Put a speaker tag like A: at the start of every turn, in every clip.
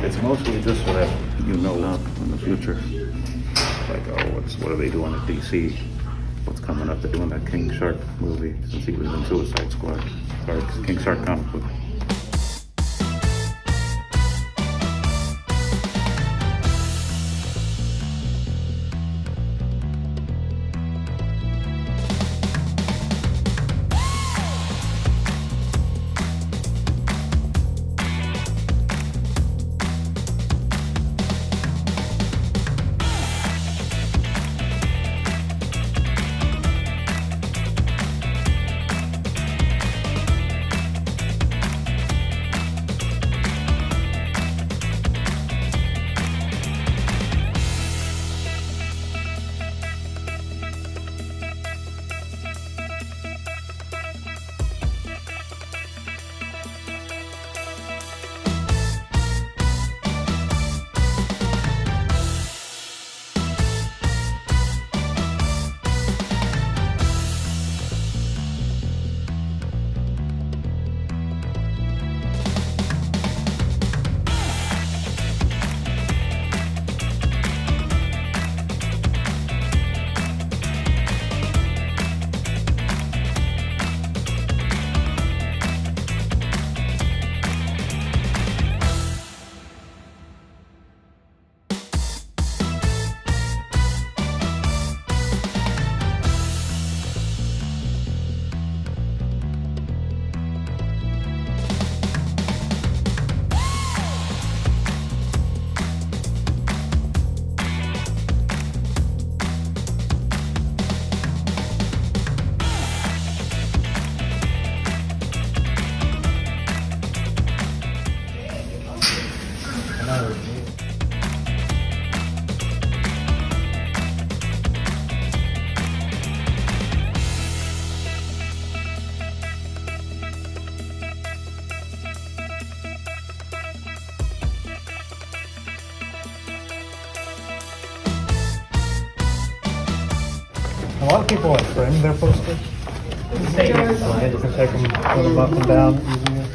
A: It's mostly just so that you know in the future. Like, oh, what are they doing at DC? What's coming up? They're doing that King Shark movie since he was in Suicide Squad. Or King Shark comic book.
B: A lot of people like frame their posters. You can take them, put them up and down easier.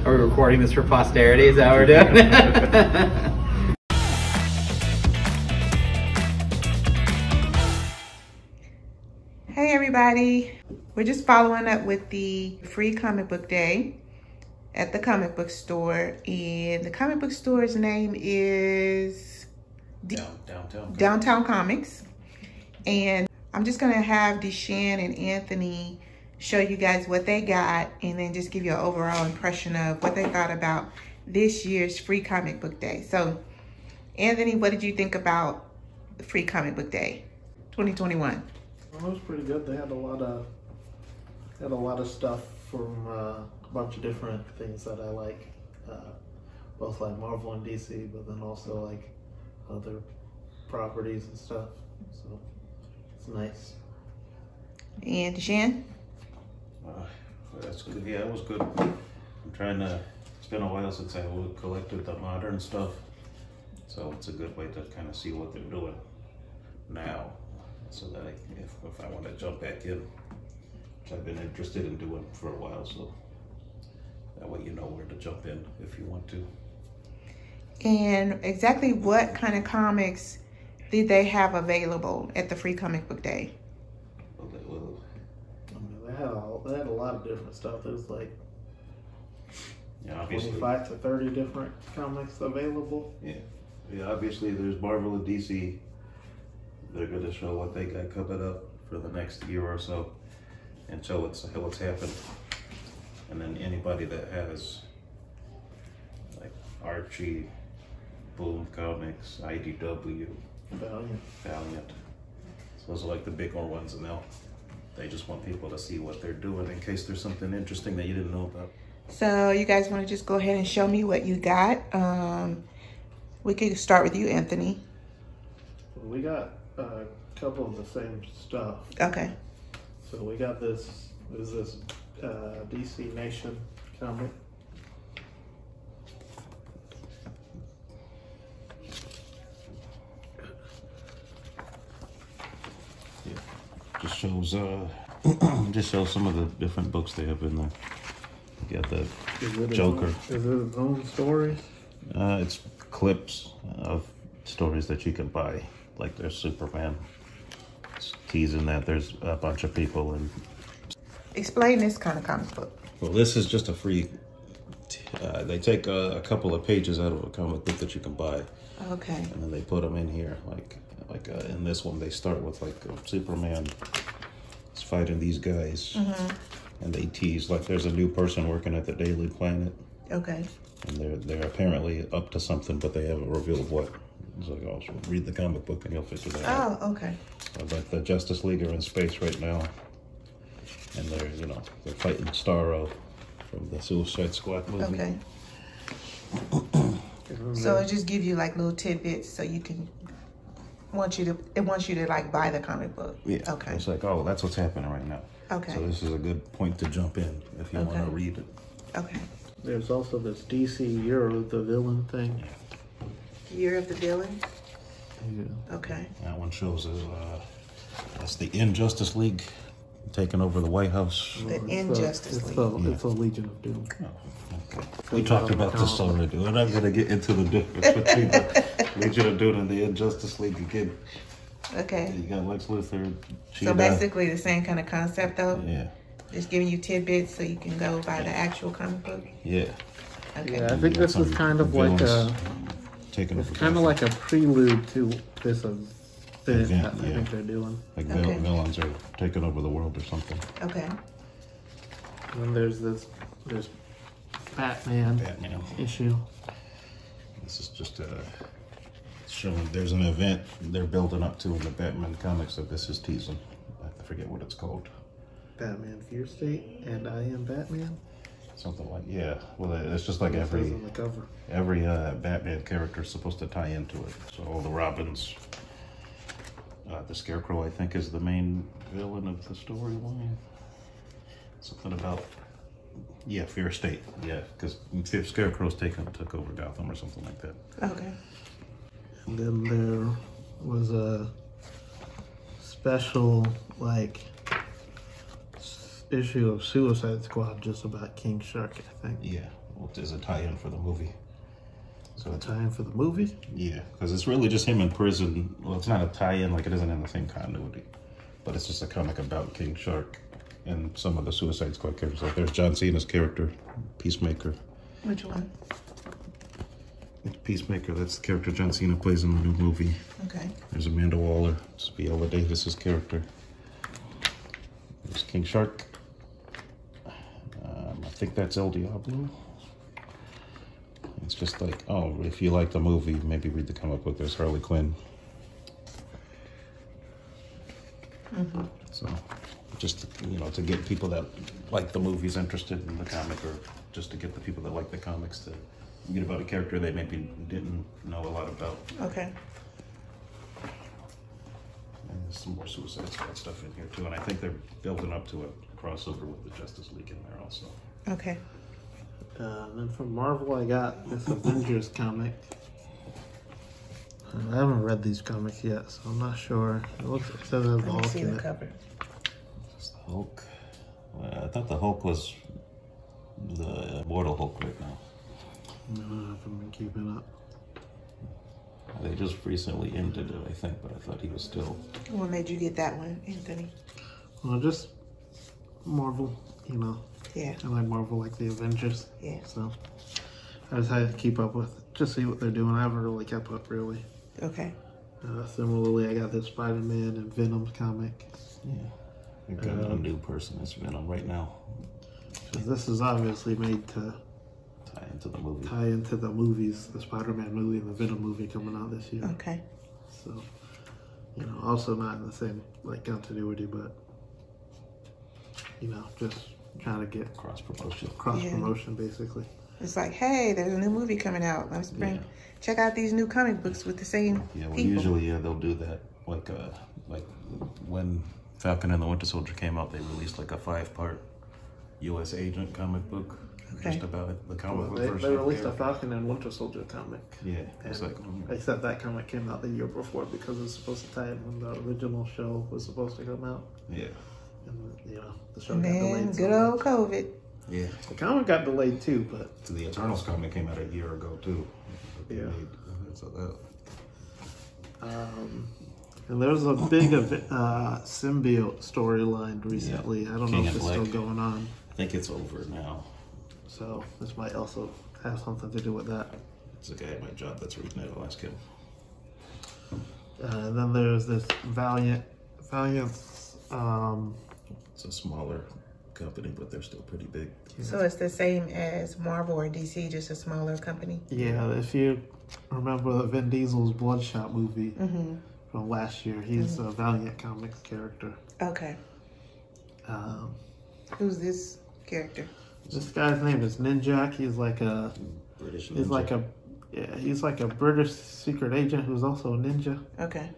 C: Are we recording this for posterity? Is that what we're doing?
D: Hey everybody, we're just following up with the free comic book day at the comic book store, and the comic book store's name is Downtown Comics. And I'm just gonna have DeShan and Anthony show you guys what they got and then just give you an overall impression of what they thought about this year's free comic book day. So Anthony, what did you think about the free comic book day 2021?
B: Well, it was pretty good. They had a lot of stuff from a bunch of different things that I like, both like Marvel and DC, but then also like other properties and stuff. So it's nice.
D: And DeShan?
A: That's good. Yeah, it was good. I'm trying to. It's been a while since I collected the modern stuff, so it's a good way to kind of see what they're doing now. So that if I want to jump back in, which I've been interested in doing for a while, so that way you know where to jump in if you want to.
D: And exactly what kind of comics did they have available at the free comic book day?
B: Well, I mean, they had a lot of different stuff. There's like 25 to 30 different comics available. Yeah, obviously there's Marvel and DC. They're going to show what they got coming up for the next year or so and show what's happened. And then anybody that has like Archie, Boom Comics, IDW, Valiant. So those are like the bigger ones, and they just want people to see what they're doing in case there's something interesting that you didn't know about.
D: So you guys want to just go ahead and show me what you got? We could start with you, Anthony.
B: We got a couple of the same stuff.
D: Okay.
B: So we got this DC Nation comic. shows just shows some of the different books they have in there. You got the Joker.
E: Is it its own stories?
B: It's clips of stories that you can buy. Like there's Superman. It's teasing that there's a bunch of people and.
D: Explain this kind of comic book.
B: Well, this is just a free. They take a couple of pages out of a comic book that you can buy.
D: Okay.
B: And then they put them in here, like in this one, they start with like Superman is fighting these guys, and they tease like there's a new person working at the Daily Planet.
D: Okay.
B: And they're apparently up to something, but they haven't revealed what. It's like, oh, so read the comic book and you'll figure that out.
D: Oh, okay.
B: But the Justice League are in space right now, and they're fighting Starro from the Suicide Squad movie.
D: Okay. So it just gives you like little tidbits, so you can it wants you to like buy the comic book.
B: Yeah.
D: Okay.
B: It's like, oh, that's what's happening right now.
D: Okay.
B: So this is a good point to jump in if you want to read it.
D: Okay.
E: There's also this DC Year of the Villain thing.
D: Year of the Villain?
E: Yeah.
D: Okay.
B: That one shows that's the Injustice League taking over the White House.
D: The Injustice League.
E: It's a Legion of Doom.
B: Oh, okay. We talked about this already. We're not going to get into the difference between the Legion of Doom and the Injustice League again.
D: Okay.
B: You got Lex Luthor.
D: So basically the same kind of concept though?
B: Yeah.
D: Just giving you tidbits so you can go buy the actual comic book?
B: Yeah.
D: Okay.
E: Yeah, I think this is kind of like it's kind of like a prelude to this event that I think they're doing.
B: Like villains are taking over the world or something.
D: Okay.
E: And then there's Batman issue.
B: This is just showing there's an event they're building up to in the Batman comics that this is teasing. I forget what it's called.
E: Batman Fear State and I Am Batman.
B: Something like well, it's just like every Batman character is supposed to tie into it. So all the Robins, the Scarecrow I think is the main villain of the storyline. Something about Fear State, because Scarecrow's took over Gotham or something like that.
D: Okay.
E: And then there was a special issue of Suicide Squad just about King Shark, I think.
B: Yeah, well, there's a tie-in for the movie. So
E: it's a tie-in for the movie?
B: Yeah, because it's really just him in prison. Well, it's not a tie-in, like it isn't in the same continuity, but it's just a comic about King Shark and some of the Suicide Squad characters. Like there's John Cena's character, Peacemaker.
D: Which one?
B: Peacemaker, that's the character John Cena plays in the new movie.
D: Okay.
B: There's Amanda Waller, it's Viola Davis's character. There's King Shark. I think that's El Diablo. It's just like, oh, if you like the movie, maybe read the comic book. There's Harley Quinn. So, just to get people that like the movies interested in the comic, or just to get the people that like the comics to read about a character they maybe didn't know a lot about.
D: Okay.
B: And there's some more Suicide Squad stuff in here too, and I think they're building up to a crossover with the Justice League in there also.
D: Okay.
E: And then from Marvel, I got this Avengers comic. I haven't read these comics yet, so I'm not sure. It says there's the Hulk
D: see
E: in
D: the
E: it.
D: cover.
B: It's the Hulk. I thought the Hulk was the Immortal Hulk right now.
E: No, I haven't been keeping up.
B: They just recently ended it, I think, but I thought he was still.
D: What made you get that one, Anthony?
E: Well, just Marvel,
D: Yeah.
E: I like Marvel, like the Avengers.
D: Yeah.
E: So I just had to keep up with, just see what they're doing. I haven't really kept up, really.
D: Okay.
E: Similarly, I got this Spiderman and Venom comic.
B: Yeah. We've got a new person that's Venom right now.
E: Because this is obviously made to
B: tie into the movie.
E: Tie into the movies, the Spider-Man movie and the Venom movie coming out this year.
D: Okay.
E: So, also not in the same continuity, but just trying to get
B: cross promotion.
E: Promotion, basically.
D: It's like, hey, there's a new movie coming out. Let's check out these new comic books with the same people.
B: Usually they'll do that. Like when Falcon and the Winter Soldier came out, they released like a 5-part U.S. Agent comic book.
A: just about it. The comic book
E: They
A: version.
E: released a Falcon and Winter Soldier comic.
A: Yeah, it's like
E: except that comic came out the year before because it's supposed to tie in when the original show was supposed to come out.
A: Yeah.
E: And the show
D: And
E: got
D: then
E: delayed.
D: good old COVID.
A: Yeah.
E: The comic got delayed too, but
A: So the Eternals comic came out a year ago too.
E: Yeah.
A: So that.
E: And there was a big symbiote storyline recently.
A: Yeah.
E: I don't know if it's still going on.
A: I think it's over now.
E: So this might also have something to do with that.
A: It's a guy at my job that's reading it. I'll ask him.
E: And then there's this Valiant's.
A: It's a smaller company, but they're still pretty big.
D: So it's the same as Marvel or DC, just a smaller company?
E: Yeah, if you remember the Vin Diesel's Bloodshot movie from last year, he's a Valiant Comics character.
D: Okay.
E: Who's
D: this character?
E: This guy's name is Ninjak. He's like a
A: British ninja.
E: He's like a British secret agent who's also a ninja.
D: Okay.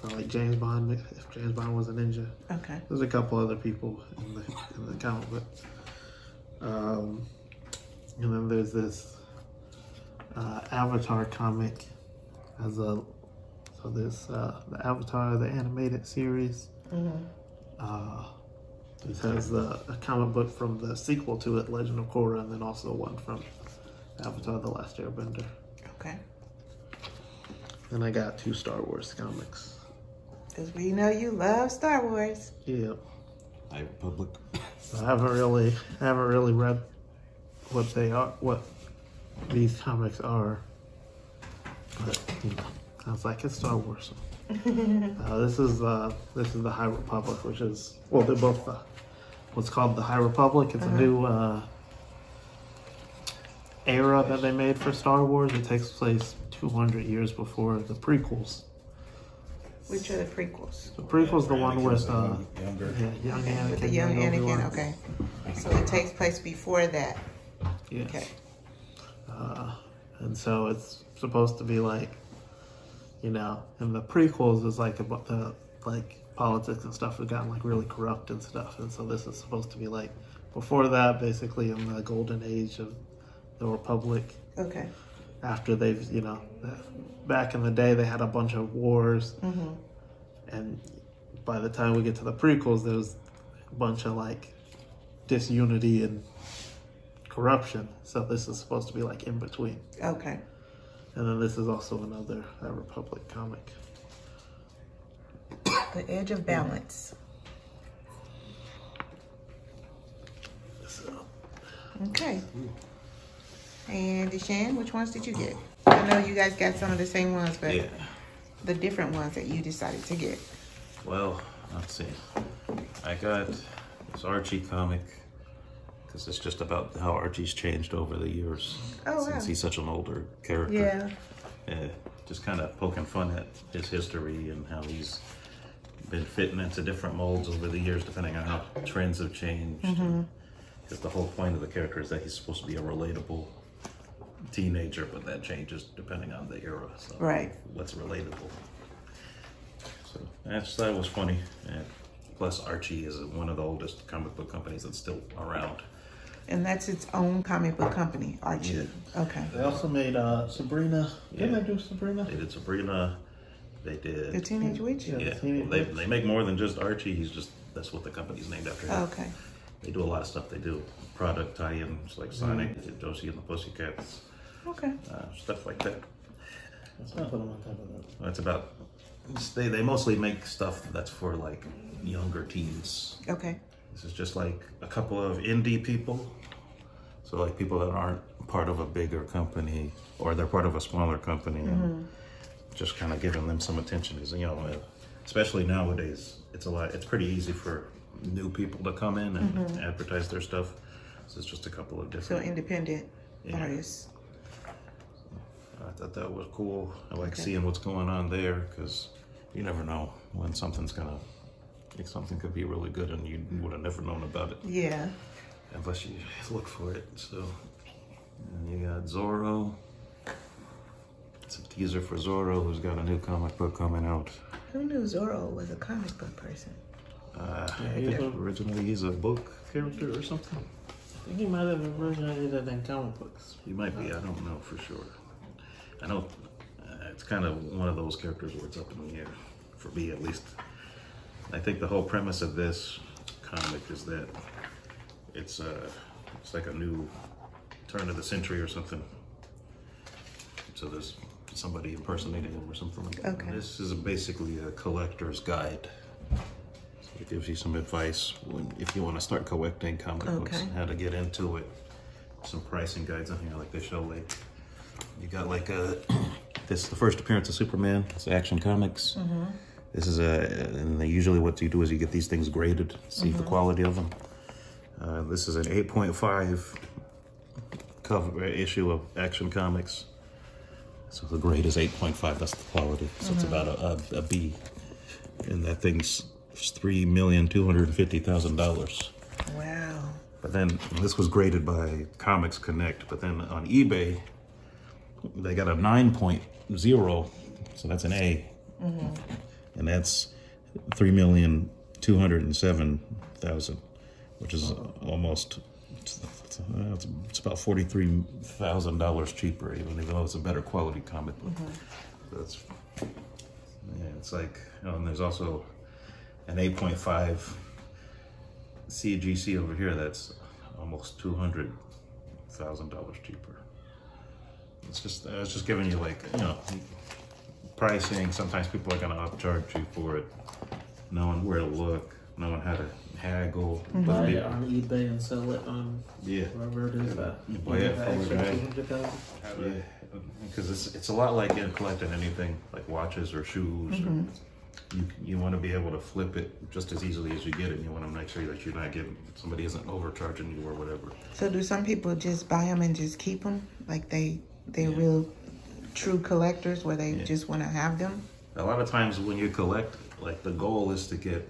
E: So like James Bond, if James Bond was a ninja.
D: Okay.
E: There's a couple other people in the comic book. And then there's this Avatar comic the Avatar, the animated series. This has a comic book from the sequel to it, Legend of Korra, and then also one from Avatar, The Last Airbender.
D: Okay.
E: And I got 2 Star Wars comics.
D: Because we know you love Star Wars.
E: Yeah.
A: High Republic.
E: I haven't really read what they are, what these comics are. But I was like, it's Star Wars. This is the High Republic, which is they're both what's called the High Republic. It's a new era that they made for Star Wars. It takes place 200 years before the prequels.
D: Which are the prequels?
E: The prequel's the one with
A: younger.
E: young Anakin.
D: With the young Anakin, okay. So it takes place before that.
E: Yes.
D: Okay.
E: And so it's supposed to be like, in the prequels is like about the politics and stuff have gotten like really corrupt and stuff, and so this is supposed to be like before that, basically in the golden age of the Republic.
D: Okay.
E: After they've, back in the day they had a bunch of wars, and by the time we get to the prequels, there's a bunch of like disunity and corruption. So this is supposed to be like in between.
D: Okay.
E: And then this is also another Republic comic.
D: The Edge of Balance.
E: So.
D: Okay. And DeShan, which ones did you get? I know you guys got some of the same ones, but the different ones that you decided to get.
A: Well, let's see. I got this Archie comic because it's just about how Archie's changed over the years since he's such an older character. Yeah. Just kind of poking fun at his history and how he's been fitting into different molds over the years depending on how trends have changed. Because the whole point of the character is that he's supposed to be a relatable teenager, but that changes depending on the era. So what's relatable? So I just thought it was funny. And plus Archie is one of the oldest comic book companies that's still around.
D: And that's its own comic book company, Archie.
A: Yeah.
D: Okay.
E: They also made Sabrina. Didn't they do Sabrina?
A: They did Sabrina. They did
D: The Teenage Witch?
E: Yeah.
A: They make more than just Archie. That's what the company's named after him.
D: Okay.
A: They do a lot of stuff. They do product tie-ins like Sonic, they did Josie and the Pussycats.
D: Okay.
A: Stuff like that.
E: Let's not put them on top of that.
A: That's about. They mostly make stuff that's for like younger teens.
D: Okay.
A: This is just like a couple of indie people. So like people that aren't part of a bigger company or they're part of a smaller company and just kind of giving them some attention because, especially nowadays, it's pretty easy for new people to come in and advertise their stuff. So it's just a couple of different.
D: So independent artists.
A: I thought that was cool. I like seeing what's going on there because you never know when something could be really good and you would have never known about it.
D: Yeah.
A: Unless you look for it. So, and you got Zorro. It's a teaser for Zorro, who's got a new comic book coming out.
D: Who knew Zorro was a comic book person?
A: Originally, he's a book character or something.
E: I think he might have originated it in comic books.
B: He might be. I don't know for sure. I know it's kind of one of those characters where it's up in the air, for me at least. I think the whole premise of this comic is that it's like a new turn of the century or something. So there's somebody impersonating him or something like that.
D: Okay.
B: This is basically a collector's guide. So it gives you some advice if you want to start collecting comic books and how to get into it. Some pricing guides on here, like they show, like you got like this is the first appearance of Superman. It's Action Comics. This is and they usually what you do is you get these things graded, see the quality of them. This is an 8.5 cover issue of Action Comics. So the grade is 8.5, that's the quality. So it's about a B. And that thing's $3,250,000.
D: Wow.
B: But then this was graded by Comics Connect, but then on eBay, they got a 9.0, so that's an A. And that's $3,207,000, which is almost, it's about $43,000 cheaper, even though it's a better quality comic book. So it's, yeah, it's like, and there's also an 8.5 CGC over here that's almost $200,000 cheaper. It's just giving you, like, you know, pricing. Sometimes people are gonna upcharge you for it, knowing where to look, knowing how to haggle.
E: Buy it on eBay and sell it on
B: Yeah.
E: wherever it is.
B: Buy it for
E: extra
B: the guy.
E: 200,000.
B: Yeah, because it's a lot like collecting anything like watches or shoes. Or you want to be able to flip it just as easily as you get it. You want to make sure that you're not getting, somebody isn't overcharging you or whatever.
D: So do some people just buy them and just keep them? Like they're real true collectors where they just want to have them?
B: A lot of times when you collect, like the goal is to get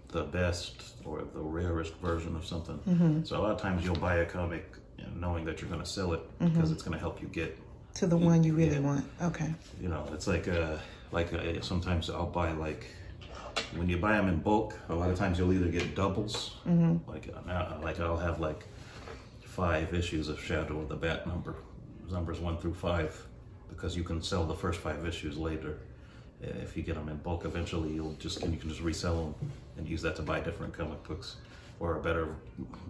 B: the best or the rarest version of something. So a lot of times you'll buy a comic knowing that you're going to sell it because it's going to help you get
D: to the one you really want. Okay.
B: You know, it's like sometimes I'll buy, like, when you buy them in bulk, a lot of times you'll either get doubles, like I'll have like 5 issues of Shadow of the Bat numbers 1 through 5, because you can sell the first 5 issues later. If you get them in bulk, eventually you can just resell them and use that to buy different comic books or a better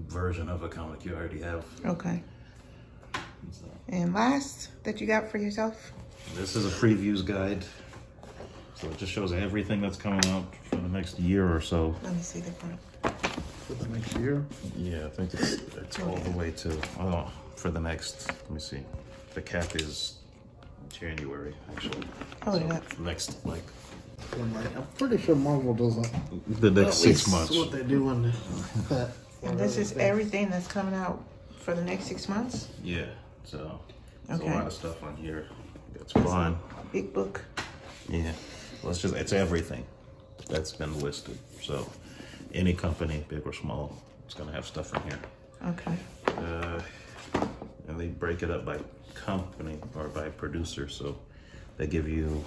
B: version of a comic you already have.
D: Okay.
B: So,
D: And last that you got for yourself?
B: this is a previews guide. So it just shows everything that's coming out for the next year or so.
D: Let me see the front.
E: For the next year?
B: Yeah, I think it's all the way to, for the next, let me see. The cap is January, actually.
D: Oh,
B: So
D: yeah.
B: next, like,
E: I'm pretty sure Marvel does that.
B: the next 6 months.
E: What they do on that.
D: And this is everything that's coming out for the next 6 months?
B: Yeah, so there's
D: Okay.
B: a lot of stuff on here. It's fun.
D: Big book.
B: Yeah, well, it's everything that's been listed. So any company, big or small, is gonna have stuff in here.
D: Okay.
B: And they break it up by company or by producer. So they give you,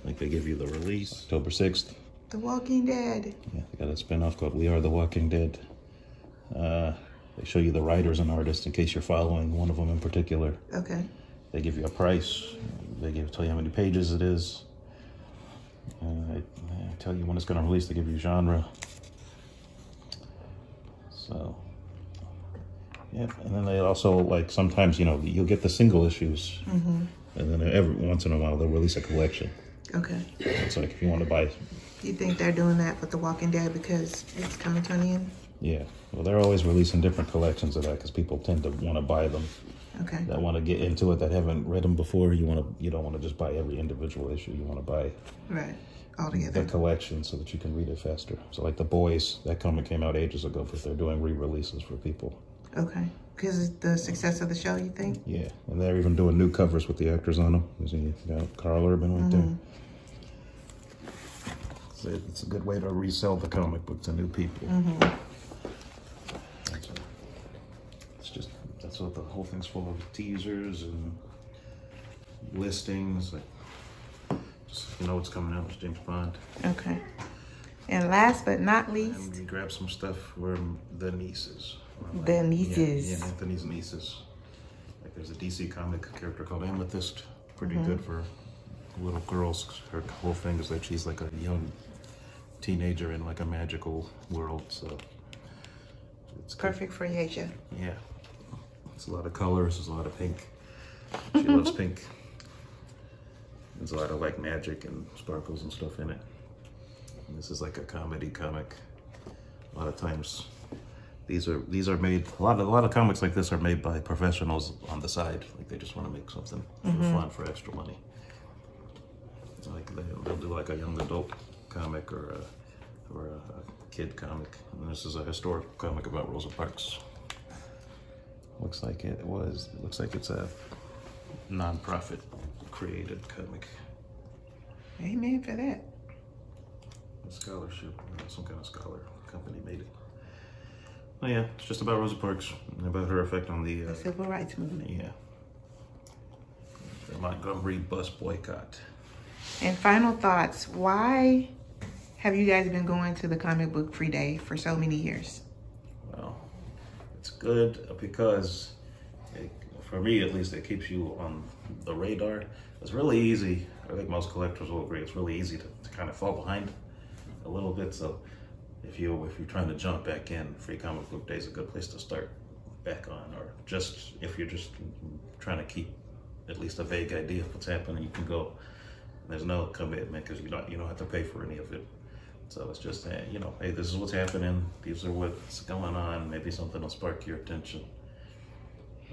B: the release, October 6th.
D: The Walking Dead.
B: Yeah, they got a spinoff called We Are the Walking Dead. They show you the writers and artists in case you're following one of them in particular.
D: Okay.
B: They give you a price. They tell you how many pages it is. They tell you when it's going to release. They give you genre. So, yeah. And then they also, like, sometimes, you'll get the single issues. And then every once in a while, they'll release a collection.
D: Okay.
B: It's like if you want to buy.
D: You think they're doing that with The Walking Dead because it's coming to an end?
B: Yeah. Well, they're always releasing different collections of that because people tend to want to buy them.
D: Okay.
B: That want to get into it, that haven't read them before. You don't want to just buy every individual issue. You want to buy
D: all together
B: the collection so that you can read it faster. So like The Boys, that comic came out ages ago, but they're doing re-releases for people.
D: Okay. Because of the success of the show, you think?
B: Yeah, and they're even doing new covers with the actors on them. You see, you got Carl Urban right there. So it's a good way to resell the comic book to new people. That's what the whole thing's full of, teasers and listings. Just what's coming out with James Bond.
D: Okay. And last but not least,
B: And we grab some stuff for the nieces.
D: The nieces.
B: Yeah, Anthony's nieces. Like there's a DC comic character called Amethyst. Pretty good for little girls. Her whole thing is that she's like a young teenager in like a magical world. So it's
D: Perfect for Asia.
B: Yeah. It's a lot of colors. There's a lot of pink. She loves pink. There's a lot of like magic and sparkles and stuff in it. And this is like a comedy comic. A lot of times these are made, a lot of comics like this are made by professionals on the side. Like they just want to make something for fun, for extra money. It's like they'll do like a young adult comic or a kid comic. And this is a historical comic about Rosa Parks. Looks like it's a non-profit created comic.
D: Amen for that.
B: A scholarship, some kind of scholar company made it. Oh yeah, it's just about Rosa Parks and about her effect on the
D: Civil rights movement.
B: yeah, the Montgomery bus boycott.
D: And final thoughts. Why have you guys been going to the comic book free day for so many years?
B: Well, it's good because for me at least, it keeps you on the radar. It's really easy. I think most collectors will agree. It's really easy to kind of fall behind a little bit. So if you're trying to jump back in, Free Comic Book Day is a good place to start back on. Or just if you're just trying to keep at least a vague idea of what's happening, you can go. There's no commitment because you don't have to pay for any of it. So it's just hey, this is what's happening. These are what's going on. Maybe something will spark your attention.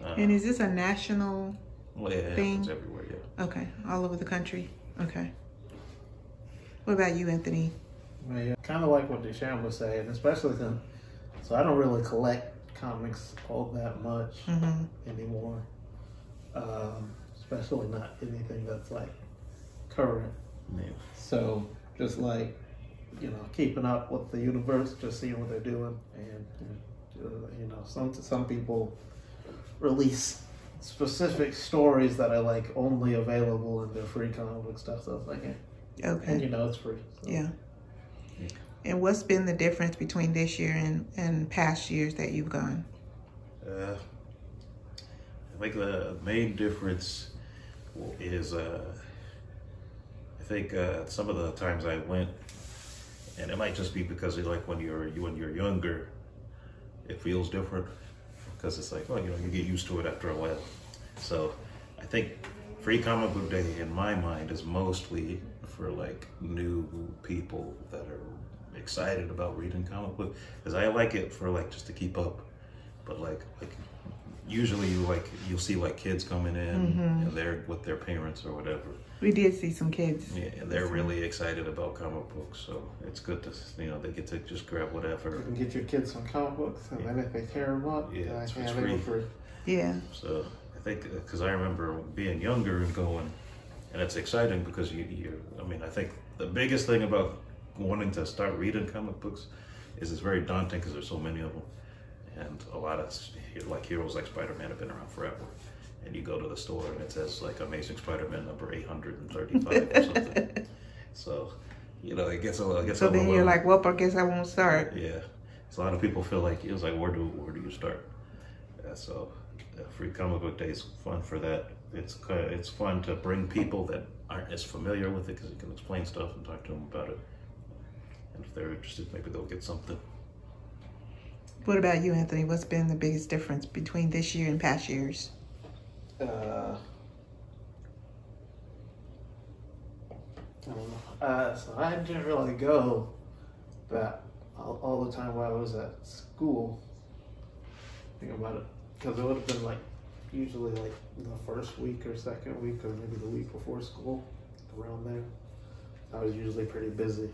D: And is this a national
B: thing? It happens everywhere, yeah.
D: Okay, all over the country. Okay. What about you, Anthony?
E: Well, yeah, kind of like what DeShan was saying, especially since, so I don't really collect comics all that much anymore. Especially not anything that's like current.
B: Yeah.
E: So just like, keeping up with the universe, just seeing what they're doing, and some people release specific stories that are like only available in their free comic book stuff. So it's like,
D: okay,
E: and it's free. So.
D: Yeah. And what's been the difference between this year and past years that you've gone?
B: I think the main difference is I think some of the times I went, and it might just be because like when you're younger, it feels different because it's like, you get used to it after a while. So I think Free Comic Book Day in my mind is mostly for like new people that are excited about reading comic book, because I like it for like just to keep up, but like usually you'll see like kids coming in and they're with their parents or whatever.
D: We did see some kids.
B: Yeah, and they're really excited about comic books, so it's good to they get to just grab whatever.
E: You can get your kids some comic books, and then if they tear them up,
B: it's
E: free.
D: Yeah.
B: So I think because I remember being younger and going, and it's exciting because I think the biggest thing about wanting to start reading comic books is it's very daunting because there's so many of them, and a lot of like heroes like Spiderman have been around forever. And you go to the store and it says like Amazing Spider-Man number 835 or something. So, it gets a little.
D: So then you're like, well, I guess I won't start.
B: Yeah. So a lot of people feel like it was like, where do you start? So Free Comic Book Day is fun for that. It's fun to bring people that aren't as familiar with it because you can explain stuff and talk to them about it. And if they're interested, maybe they'll get something.
D: What about you, Anthony? What's been the biggest difference between this year and past years?
E: I don't know. So I didn't really go that all the time while I was at school. Think about it, because it would have been like usually like the first week or second week or maybe the week before school, around there. I was usually pretty busy.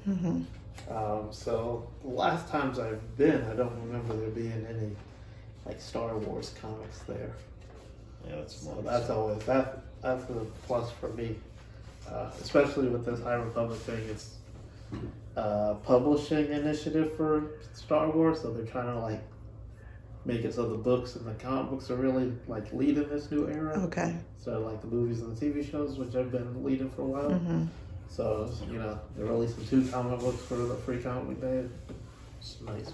E: So the last times I've been, I don't remember there being any like Star Wars comics there.
B: Yeah, that's
E: a plus for me, especially with this High Republic thing. It's publishing initiative for Star Wars, so they're trying to like make it so the books and the comic books are really like leading this new era.
D: Okay.
E: So like the movies and the TV shows, which have been leading for a while. So they're releasing 2 comic books for the Free Comic Book Day. It's nice.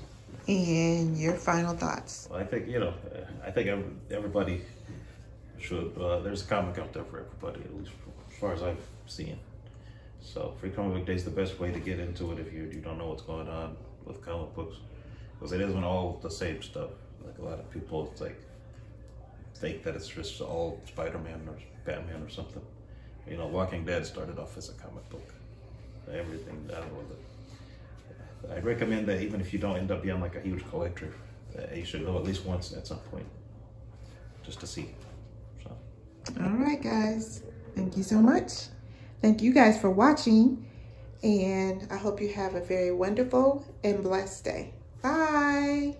D: and your final thoughts.
B: Well, I think, I think everybody should, there's a comic out there for everybody, at least as far as I've seen. So Free Comic Book Day is the best way to get into it if you don't know what's going on with comic books, because it isn't all the same stuff. Like a lot of people, it's like think that it's just all Spiderman or Batman or something. Walking Dead started off as a comic book. Everything down with it. I'd recommend that even if you don't end up being like a huge collector, you should go at least once at some point, just to see. So.
D: All right, guys. Thank you so much. Thank you guys for watching, and I hope you have a very wonderful and blessed day. Bye.